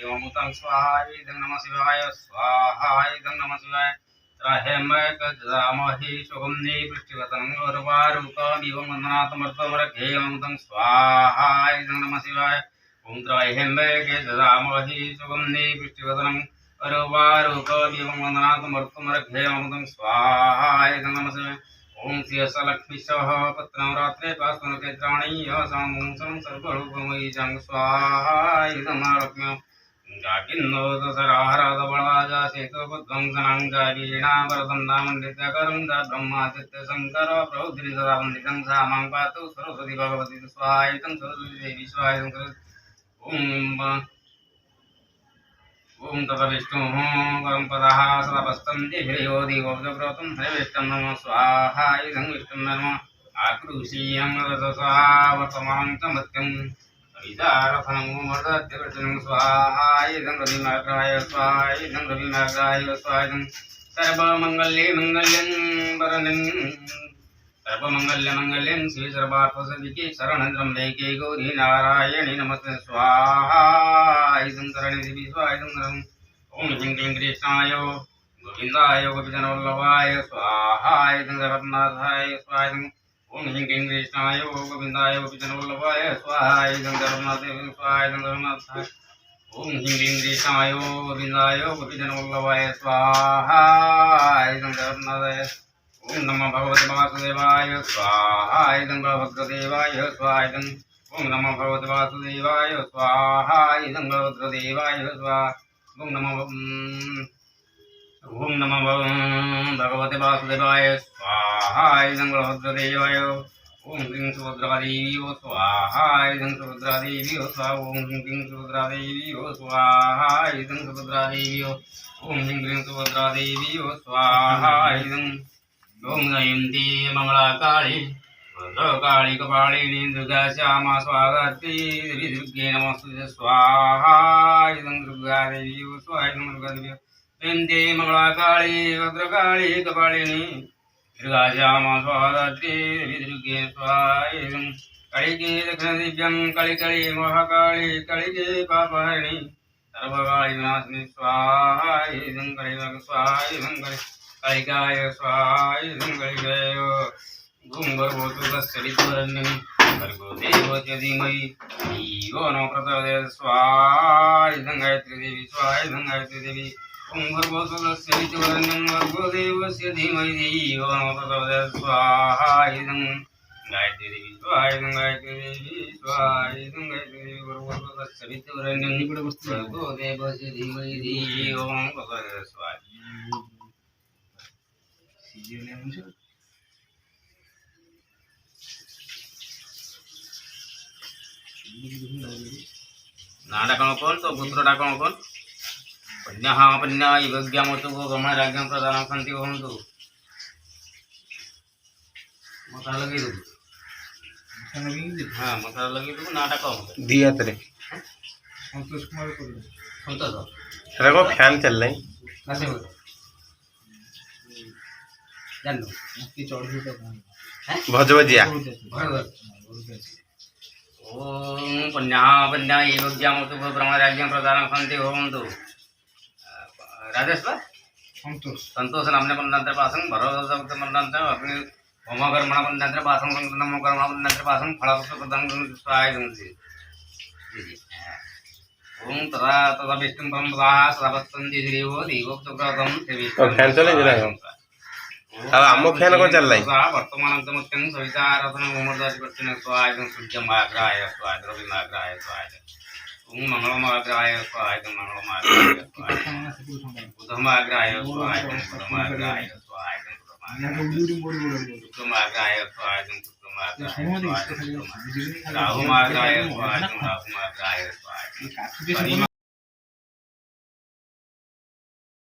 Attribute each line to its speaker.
Speaker 1: हेममुतं स्वाहा इदं नमः शिवाय स्वाहा इदं नमः शिवाय त्राहेमकजामहि सुगन्धि पुष्टिवतं गौरवारूपमिवं वन्दनात्मर्थमरघेयमुतं स्वाहा इदं नमः शिवाय ॐ त्राहेमकजामहि सुगन्धि पुष्टिवतं गौरवारूपमिवं वन्दनात्मर्थमरघेयमुतं स्वाहा इदं नमः शिवाय ओम श्री सह पत्ररात्रे पास्वनक्षेत्राणि यसामूसं सर्वरूपमयी जं स्वाहा इदमारभ्य जाकिन्नो दशराहराधबलाजा सेतुपध्वंसनं जागीणावरदन्दामण्डितकरं च ब्रह्मादित्यशङ्कर प्रौद्रि सदा वन्दितं सा मां पातु सरस्वती भगवती स्वाहायतं सरस्वती देवी स्वाहायतं ओम ओम तथा विष्णु परमपदः सदापस्तन्ति हरियो दिवोऽव्रतं हरिविष्णं नमः स्वाहा इदं विष्णुं नमः आकृषीयं रजसा वर्तमानं च मत्यं विदारथनं वर्धत्यकृष्णं स्वाहा इदं रविमाग्राय स्वाहा इदं रविमाग्राय स्वाहा इदं सर्वमङ्गल्ये मङ्गल्यं वरदं सर्वमङ्गल्यमङ्गल्यं श्री सर्वार्थसाधिके शरणं गौरी नारायणी नमस्ते स्वाहा इदं शरणे देवी स्वाहा इदं ओम ह्रीं क्लीं कृष्णाय गोविन्दाय गोपीजनवल्लभाय स्वाहा इदं जगन्नाथाय स्वाहा इदं ओम ह्रीं क्लीं कृष्णाय गोविन्दाय गोपीजनवल्लभाय स्वाहा इदं जगन्नाथाय स्वाहा इदं जगन्नाथाय ओम ह्रीं क्लीं कृष्णाय गोविन्दाय गोपीजनवल्लभाय स्वाहा इदं जगन्नाथाय ओम नमः भगवते वासुदेवाय स्वाहा इदं बलभद्रदेवाय स्वाहा इदं ओम नमः भगवते वासुदेवाय स्वाहा इदं बलभद्रदेवाय स्वाहा ओम नमः भगवते वासुदेवाय स्वाहा इदं बलभद्रदेवाय ओम ह्रीं सुभद्रादेवी स्वाहा इदं सुभद्रादेवी स्वाहा ओम ह्रीं सुभद्रादेवी स्वाहा इदं सुभद्रादेवी ओम ह्रीं सुभद्रादेवी स्वाहा इदं ओम जयंती मंगलाकाली भद्रकाली कपालिनी दुर्गा श्यामा स्वागती देवी दुर्गे नमस्ते स्वाहा इदं दुर्गा देवी स्वाहा इदं दुर्गा देवी जयंती मंगलाकाली भद्रकाली कपालिनी दुर्गा श्यामा स्वागती देवी दुर्गे स्वाहा इदं कलिके दक्षिणदिव्यं कलिकलि महाकाली कलिके पापहरिणी सर्वकाली विनाशिनी स्वाहा इदं कलिकाय स्वाहा इदं कलिकाय स्वाहा इदं कलिकाय ओम भर्गोतु तस्सवितुर्वरेण्यं भर्गो देवस्य धीमहि धियो न प्रचोदयात् स्वाहा इदं गायत्री देवी स्वाहा इदं गायत्री देवी ओम भर्गोतु तस्सवितुर्वरेण्यं भर्गो देवस्य धीमहि धियो न प्रचोदयात् स्वाहा इदं गायत्री देवी स्वाहा इदं गायत्री देवी स्वाहा इदं गायत्री देवी भर्गोतु तस्सवितुर्वरेण्यं भर्गो देवस्य धीमहि धियो न प्रचोदयात् स्वाहा नाटकं कोण तो पुत्र डाकं कोण पन्याः पन्या योग्यामतु गमनराज्ञं प्रदानं सन्ति भवन्तु मसाला लगी दो हाँ मसाला लगी दो नाटक
Speaker 2: दिया तेरे
Speaker 1: संतोष कुमार को संतोष
Speaker 2: देखो फैन चल रहे
Speaker 1: कैसे हो जान लो की चौड़ी तो है
Speaker 2: भजबजिया
Speaker 1: ओम पन्याः पन्या योग्यामतु ब्रह्मराज्ञं प्रदानं सन्ति भवन्तु राजेश संतोष नामने पंडांतर पासं भरवदत्त पंडांतर अपने होमकर्मण पंडांतर पासं नमोकर्मण पंडांतर पासं फलपुष्प प्रदानं स्वाहाय गंति ओम तथा तथा विष्णु परमपदाः सदापस्तन्ति श्रीयो देवोक्तव्रतं सेवि
Speaker 2: फैन चले जरा अब आमो फैन को चल रहा है
Speaker 1: वर्तमान अंतमत्यं सविता रत्न मोमरदास कृष्ण स्वाहाय सूर्यमाग्राय स्वाहाय द्रविमाग्राय स्वाहाय ओम मंगलमाग्राय स्वाहाय मंगलमाग्राय बुधमाग्राय स्वाहाय बुधमाग्राय स्वाहाय शुक्रमाग्राय स्वाहाय शुक्रमाग्राय राहुमाग्राय स्वाहाय राहुमाग्राय स्वाहाय